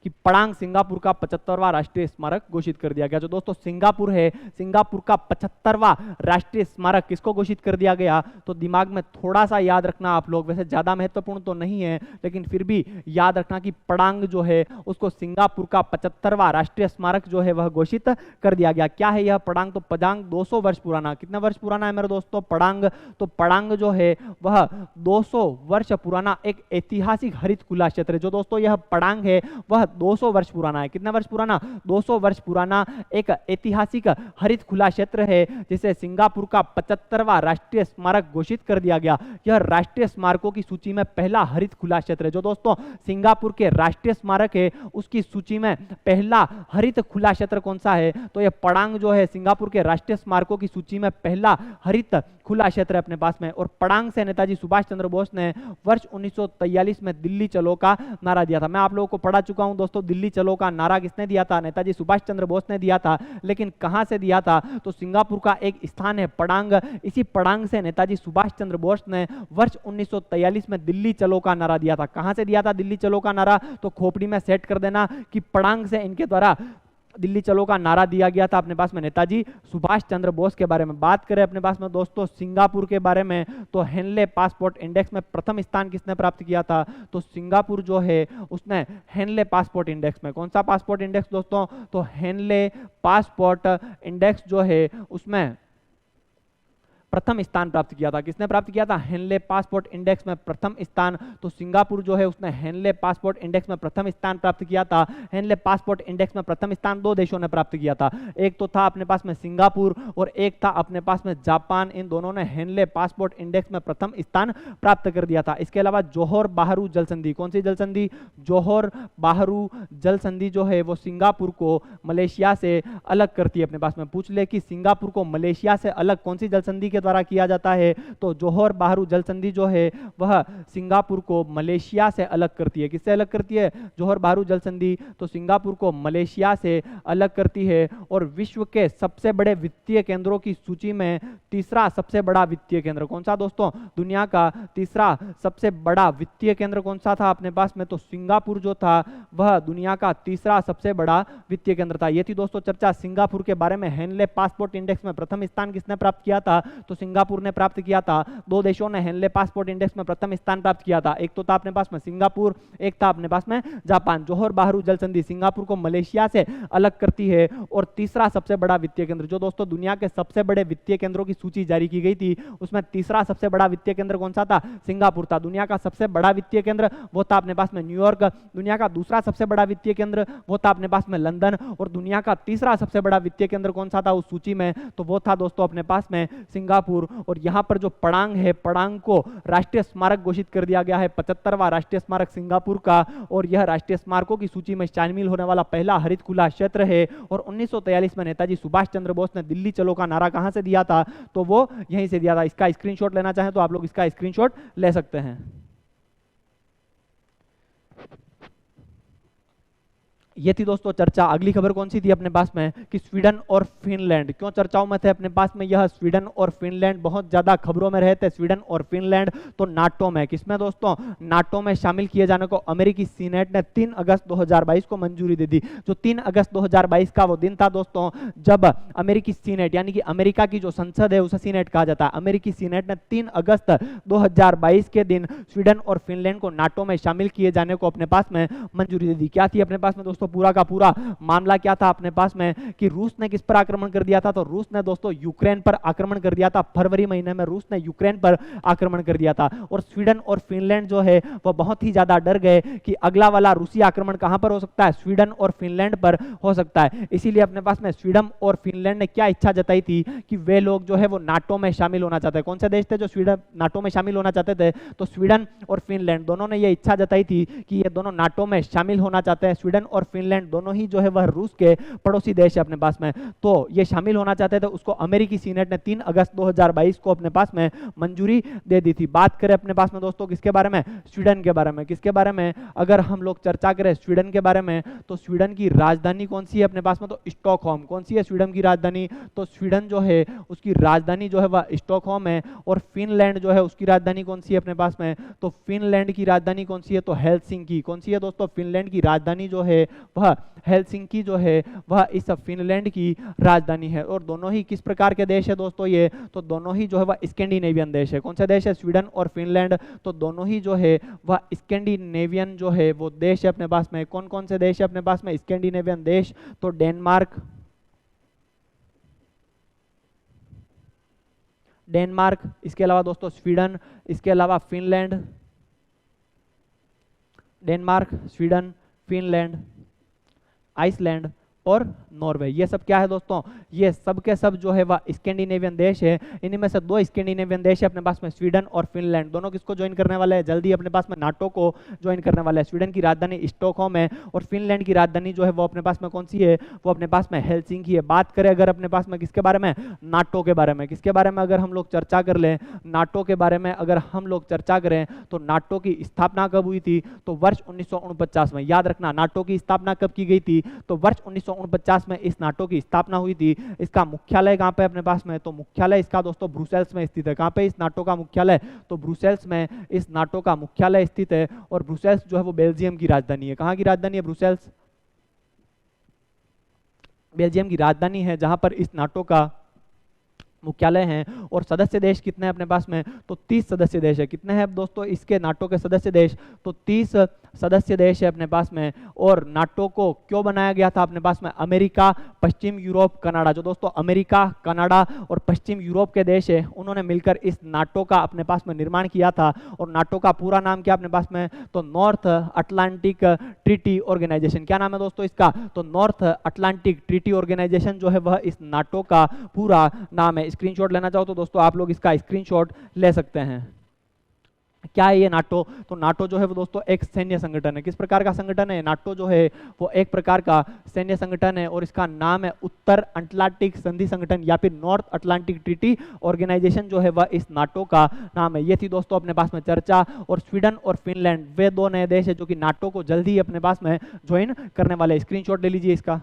कि पड़ांग सिंगापुर का 75वां राष्ट्रीय स्मारक घोषित कर दिया गया। जो दोस्तों सिंगापुर है, सिंगापुर का 75वां राष्ट्रीय स्मारक किसको घोषित कर दिया गया, तो दिमाग में थोड़ा सा याद रखना आप लोग, वैसे ज्यादा महत्वपूर्ण तो नहीं है लेकिन फिर भी याद रखना कि पड़ांग जो है उसको सिंगापुर का 75वां राष्ट्रीय स्मारक जो है वह घोषित कर दिया गया। क्या है यह पड़ांग, तो पड़ांग 200 वर्ष पुराना, कितने वर्ष पुराना है मेरे दोस्तों पड़ांग, तो पड़ांग जो है वह 200 वर्ष पुराना एक ऐतिहासिक हरित खुला क्षेत्र है। जो दोस्तों यह पड़ांग है वह 200 वर्ष पुराना है। कितना वर्ष पुराना, 200 वर्ष पुराना एक ऐतिहासिक हरित खुला क्षेत्र है जिसे सिंगापुर का 75वां राष्ट्रीय स्मारक घोषित कर दिया गया। यह राष्ट्रीय स्मारकों की सूची में पहला हरित खुला क्षेत्र है। जो दोस्तों सिंगापुर के राष्ट्रीय स्मारक है उसकी सूची में पहला हरित खुला क्षेत्र कौन सा है, तो यह पड़ांग जो है सिंगापुर के राष्ट्रीय स्मारकों की सूची में पहला हरित खुला क्षेत्र अपने पास में। और पड़ांग से नेताजी सुभाष चंद्र बोस ने वर्ष 1943 में दिल्ली चलो का नारा दिया था। मैं आप लोगों को पढ़ा चुका हूं दोस्तों, दिल्ली चलो का नारा किसने दिया था, नेताजी सुभाष चंद्र बोस ने दिया था। लेकिन कहां से दिया था, तो सिंगापुर का एक स्थान है पड़ांग, इसी पड़ांग से नेताजी सुभाष चंद्र बोस ने वर्ष 1943 में दिल्ली चलो का नारा दिया था। कहां से दिया था दिल्ली चलो का नारा, तो खोपड़ी में सेट कर देना कि पड़ांग से इनके द्वारा दिल्ली चलो का नारा दिया गया था अपने पास में नेताजी सुभाष चंद्र बोस के बारे में। बात करें अपने पास में दोस्तों सिंगापुर के बारे में, तो हेनले पासपोर्ट इंडेक्स में प्रथम स्थान किसने प्राप्त किया था, तो सिंगापुर जो है उसने हेनले पासपोर्ट इंडेक्स में, कौन सा पासपोर्ट इंडेक्स दोस्तों, तो हेनले पासपोर्ट इंडेक्स जो है उसमें प्रथम स्थान प्राप्त किया था। किसने प्राप्त किया था, हेनले पासपोर्ट इंडेक्स में प्रथम स्थान, तो सिंगापुर जो है उसने हेनले पासपोर्ट इंडेक्स में प्रथम स्थान प्राप्त किया था। हेनले पासपोर्ट इंडेक्स में प्रथम स्थान दो देशों ने प्राप्त किया था, एक तो था अपने पास में सिंगापुर और एक था अपने पास में जापान। इन दोनों ने हेनले पासपोर्ट इंडेक्स में प्रथम स्थान प्राप्त कर दिया था। इसके अलावा जोहर बाहरू जल संधि, कौन सी जल संधि, जोहर बाहरू जल संधि जो है वो सिंगापुर को मलेशिया से अलग करती है। अपने पास में पूछ ले कि सिंगापुर को मलेशिया से अलग कौन सी जल संधि के द्वारा किया जाता है, तो जोहर बाहरू जल संधि जो है वह सिंगापुर को मलेशिया से अलग करती है। किससे अलग करती है, जोहर बाहरू जल संधि, तो सिंगापुर को मलेशिया से अलग करती है। और विश्व के सबसे बड़े वित्तीय केंद्रों की सूची में तीसरा सबसे बड़ा वित्तीय केंद्र कौन सा दोस्तों, दुनिया का तीसरा सबसे बड़ा वित्तीय केंद्र कौन सा था अपने पास में, तो सिंगापुर जो था वह दुनिया का तीसरा सबसे बड़ा वित्तीय केंद्र था। ये थी दोस्तों चर्चा सिंगापुर के बारे में। हेनले पासपोर्ट इंडेक्स में प्रथम स्थान किसने प्राप्त किया था, तो सिंगापुर ने प्राप्त किया था। दो देशों ने हेनले पासपोर्ट इंडेक्स में प्रथम स्थान प्राप्त किया था, एक तो था अपने पास में सिंगापुर, एक था अपने पास में जापान। जोहर बाहरू जल संधि सिंगापुर को मलेशिया से अलग करती है। और तीसरा सबसे बड़ा वित्तीय केंद्र, जो दोस्तों दुनिया के सबसे बड़े वित्तीय केंद्रों की सूची जारी की गई थी उसमें तीसरा सबसे बड़ा वित्तीय केंद्र कौन सा था, सिंगापुर था। दुनिया का सबसे बड़ा वित्तीय केंद्र वो था अपने पास में न्यूयॉर्क। दुनिया का दूसरा सबसे बड़ा वित्तीय केंद्र वो था अपने पास में लंदन। और दुनिया का तीसरा सबसे बड़ा वित्तीय केंद्र कौन सा था उस सूची में, तो वो था दोस्तों अपने पास में सिंगापुर। और यहां पर जो पड़ांग है, पड़ांग को राष्ट्रीय स्मारक घोषित कर दिया गया है, 75वां राष्ट्रीय स्मारक सिंगापुर का। और यह राष्ट्रीय स्मारकों की सूची में शामिल होने वाला पहला हरित खुला क्षेत्र है। और 1943 में नेताजी सुभाष चंद्र बोस ने दिल्ली चलो का नारा कहां से दिया था, तो वो यहीं से दिया था। इसका स्क्रीनशॉट लेना चाहें तो आप लोग इसका स्क्रीनशॉट ले सकते हैं। ये थी दोस्तों चर्चा। अगली खबर कौन सी थी अपने पास में कि स्वीडन और फिनलैंड क्यों चर्चाओं में थे अपने पास में। यह स्वीडन और फिनलैंड बहुत ज्यादा खबरों में रहे थे। स्वीडन और फिनलैंड तो नाटो में, किसमें दोस्तों, नाटो में शामिल किए जाने को अमेरिकी सीनेट ने 3 अगस्त 2022 को मंजूरी दे दी। जो 3 अगस्त 2022 का वो दिन था दोस्तों जब अमेरिकी सीनेट यानी कि अमेरिका की जो संसद है उसे सीनेट कहा जाता है, अमेरिकी सीनेट ने 3 अगस्त 2022 के दिन स्वीडन और फिनलैंड को नाटो में शामिल किए जाने को अपने पास में मंजूरी दे दी। क्या थी अपने पास में दोस्तों, पूरा का पूरा मामला क्या था अपने पास में कि रूस ने किस पर आक्रमण कर दिया था, तो रूस ने दोस्तों यूक्रेन पर आक्रमण कर दिया था। फरवरी महीने में रूस ने यूक्रेन पर आक्रमण कर दिया था। और स्वीडन और फिनलैंड जो है वह बहुत ही ज्यादा डर गए कि अगला वाला रूसी आक्रमण कहां पर हो सकता है, स्वीडन और फिनलैंड पर हो सकता है। इसीलिए अपने पास में स्वीडन और फिनलैंड ने क्या इच्छा जताई थी कि वे लोग जो है वो नाटो में शामिल होना चाहते हैं। कौन से देश थे जो स्वीडन नाटो में शामिल होना चाहते थे, तो स्वीडन और फिनलैंड दोनों ने यह इच्छा जताई थी कि ये दोनों नाटो में शामिल होना चाहते हैं। स्वीडन और फिनलैंड दोनों ही जो है वह रूस के पड़ोसी देश है अपने पास में, तो ये शामिल होना चाहते थे। उसको अमेरिकी सीनेट ने 3 अगस्त 2022 को अपने पास में मंजूरी दे दी थी। बात करें अपने पास में दोस्तों किसके बारे में, स्वीडन के बारे में। किसके बारे में अगर हम लोग चर्चा करें स्वीडन के बारे में, तो स्वीडन की राजधानी कौन सी है अपने पास में, तो स्टॉकहोम। कौन सी है स्वीडन की राजधानी, तो स्वीडन जो है उसकी राजधानी जो है वह स्टॉकहोम है। और फिनलैंड जो है उसकी राजधानी कौन सी है अपने पास में, तो फिनलैंड की राजधानी कौन सी है, तो हेलसिंकी। कौन सी है दोस्तों, फिनलैंड की राजधानी जो है वह हेलसिंकी जो है वह इस फिनलैंड की राजधानी है। और दोनों ही किस प्रकार के देश है दोस्तों ये, तो दोनों ही जो है वह स्कैंडिनेवियन देश है। कौन सा देश है, स्वीडन और फिनलैंड, तो दोनों ही जो है वह स्कैंडिनेवियन जो है वो देश है अपने पास में। कौन कौन से देश है अपने पास में स्कैंडिनेवियन देश, तो डेनमार्क, इसके अलावा दोस्तों स्वीडन, इसके अलावा Finland, Denmark, Sweden, Finland, Iceland और नॉर्वे। ये सब क्या है दोस्तों, ये सब के सब जो है वह स्कैंडिनेवियन देश है। इन्हीं में से 2 स्कैंडिनेवियन देश है अपने पास में, स्वीडन और फिनलैंड। दोनों किसको ज्वाइन करने वाले हैं, जल्दी अपने पास में नाटो को ज्वाइन करने वाले हैं। स्वीडन की राजधानी स्टॉकहोम है और फिनलैंड की राजधानी जो है वो अपने पास में कौन सी है, वो अपने पास में हेलसिंकी है। बात करें अगर अपने पास में किसके बारे में, नाटो के बारे में। किसके बारे में अगर हम लोग चर्चा कर लें, नाटो के बारे में अगर हम लोग चर्चा करें, तो नाटो की स्थापना कब हुई थी, तो वर्ष 1949 में। याद रखना नाटो की स्थापना कब की गई थी, तो वर्ष 1949 में इस नाटो की स्थापना हुई थी। इसका मुख्यालय कहां पे अपने पास में, तो मुख्यालय इसका दोस्तों ब्रुसेल्स में स्थित है। कहां पे इस नाटो का मुख्यालय, तो ब्रुसेल्स में इस नाटो का मुख्यालय स्थित है। और ब्रुसेल्स जो है वो बेल्जियम की राजधानी है। कहां की राजधानी है, ब्रुसेल्स बेल्जियम की राजधानी है, जहां पर इस नाटो का मुख्यालय है। और सदस्य देश कितने हैं अपने पास में, तो 30 सदस्य देश है। कितने हैं दोस्तों इसके नाटो के सदस्य देश, तो 30 सदस्य देश है अपने पास में। और नाटो को क्यों बनाया गया था अपने पास में, अमेरिका, पश्चिम यूरोप, कनाडा। जो दोस्तों अमेरिका, कनाडा और पश्चिम यूरोप के देश है, उन्होंने मिलकर इस नाटो का अपने पास में निर्माण किया था। और नाटो का पूरा नाम क्या अपने पास में, तो नॉर्थ अटलांटिक ट्रीटी ऑर्गेनाइजेशन। क्या नाम है दोस्तों इसका, तो नॉर्थ अटलांटिक ट्रीटी ऑर्गेनाइजेशन जो है वह इस नाटो का पूरा नाम है। स्क्रीनशॉट लेना चाहो तो दोस्तों आप लोग इसका स्क्रीनशॉट ले सकते हैं। क्या है ये नाटो, तो नाटो जो है वो दोस्तों एक सैन्य संगठन है। किस प्रकार का संगठन है, नाटो जो है वो एक प्रकार का सैन्य संगठन है। और इसका नाम है उत्तर अटलांटिक संधि संगठन या फिर नॉर्थ अटलांटिक ट्रीटी ऑर्गेनाइजेशन जो है वह इस नाटो का नाम है। ये थी दोस्तों अपने पास में चर्चा। और स्वीडन और फिनलैंड वे 2 नए देश है जो कि नाटो को जल्दी ही अपने पास में ज्वाइन करने वाले। स्क्रीनशॉट ले लीजिए इसका,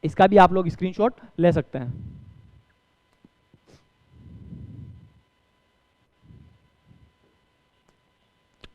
इसका भी आप लोग स्क्रीनशॉट ले सकते हैं।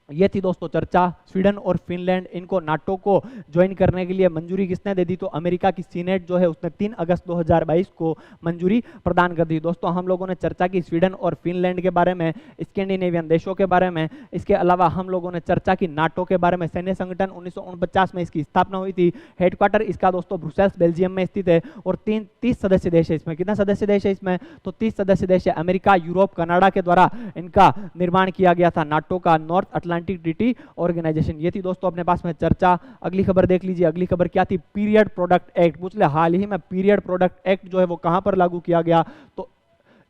ये थी दोस्तों चर्चा, स्वीडन और फिनलैंड इनको नाटो को ज्वाइन करने के लिए मंजूरी किसने दे दी, तो अमेरिका की सीनेट जो है उसने 3 अगस्त 2022 को मंजूरी प्रदान कर दी। दोस्तों हम लोगों ने चर्चा की स्वीडन और फिनलैंड के बारे में, स्कैंडिनेवियन देशों के बारे में। इसके अलावा हम लोगों ने चर्चा की नाटो के बारे में। सैन्य संगठन 1949 में इसकी स्थापना हुई थी। हेडक्वार्टर इसका दोस्तों ब्रुसेल्स बेल्जियम में स्थित है। और 30 सदस्य देश है इसमें। कितना सदस्य देश है इसमें, तो 30 सदस्य देश है। अमेरिका, यूरोप, कनाडा के द्वारा इनका निर्माण किया गया था, नाटो का नॉर्थ अटलांटिक ट्रीटी ऑर्गेनाइजेशन। ये थी दोस्तों अपने पास में चर्चा। अगली खबर देख लीजिए। अगली खबर क्या थी, पीरियड प्रोडक्ट एक्ट। पूछ ले हाल ही में पीरियड प्रोडक्ट एक्ट जो है वो कहां पर लागू किया गया, तो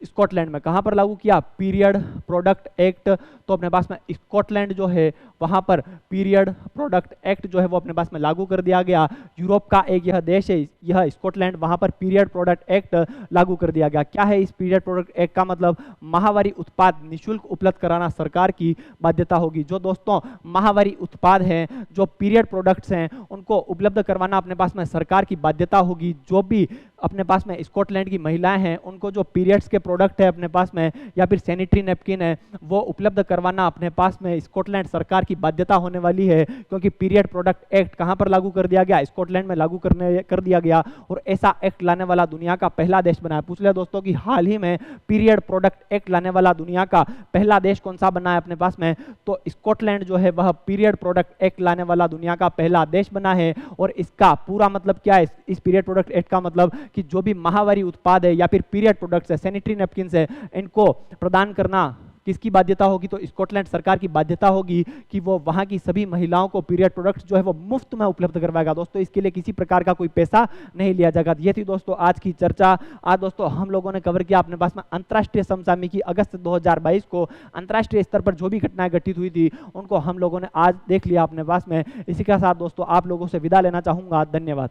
स्कॉटलैंड में। कहां पर लागू किया, पीरियड प्रोडक्ट एक्ट, तो अपने पास में स्कॉटलैंड जो है वहां पर पीरियड प्रोडक्ट एक्ट जो है वो अपने पास में लागू कर दिया गया। यूरोप का एक यह देश है, यह स्कॉटलैंड, वहां पर पीरियड प्रोडक्ट एक्ट लागू कर दिया गया। क्या है इस पीरियड प्रोडक्ट एक्ट का मतलब, माहवारी उत्पाद निःशुल्क उपलब्ध कराना सरकार की बाध्यता होगी। जो दोस्तों माहवारी उत्पाद हैं, जो पीरियड प्रोडक्ट्स हैं, उनको उपलब्ध करवाना अपने पास में सरकार की बाध्यता होगी। जो भी अपने पास में स्कॉटलैंड की महिलाएं हैं, उनको जो पीरियड्स के प्रोडक्ट है अपने पास में या फिर सैनिटरी नैपकिन है, वो उपलब्ध करवाना अपने पास में स्कॉटलैंड सरकार की बाध्यता होने वाली है। क्योंकि पीरियड प्रोडक्ट एक्ट कहां पर लागू कर दिया गया, स्कॉटलैंड में लागू कर दिया गया। और ऐसा एक्ट लाने वाला दुनिया का पहला देश बना है। पूछ लिया दोस्तों कि हाल ही में पीरियड प्रोडक्ट एक्ट लाने वाला दुनिया का पहला देश कौन सा बना है अपने पास में, तो स्कॉटलैंड जो है वह पीरियड प्रोडक्ट एक्ट लाने वाला दुनिया का पहला देश बना है। और इसका पूरा मतलब क्या है, इस पीरियड प्रोडक्ट एक्ट का मतलब कि जो भी माहवारी उत्पाद है या फिर पीरियड प्रोडक्ट्स है, सैनिटरी नैपकिन है, इनको प्रदान करना किसकी बाध्यता होगी, तो स्कॉटलैंड सरकार की बाध्यता होगी कि वो वहां की सभी महिलाओं को पीरियड प्रोडक्ट्स जो है वो मुफ्त में उपलब्ध करवाएगा दोस्तों। इसके लिए किसी प्रकार का कोई पैसा नहीं लिया जाएगा। ये थी दोस्तों आज की चर्चा। आज दोस्तों हम लोगों ने कवर किया अपने पास में अंतर्राष्ट्रीय समसामयिकी अगस्त 2022 को अंतर्राष्ट्रीय स्तर पर जो भी घटनाएं घटित हुई थी उनको हम लोगों ने आज देख लिया अपने पास में। इसी के साथ दोस्तों आप लोगों से विदा लेना चाहूंगा। धन्यवाद।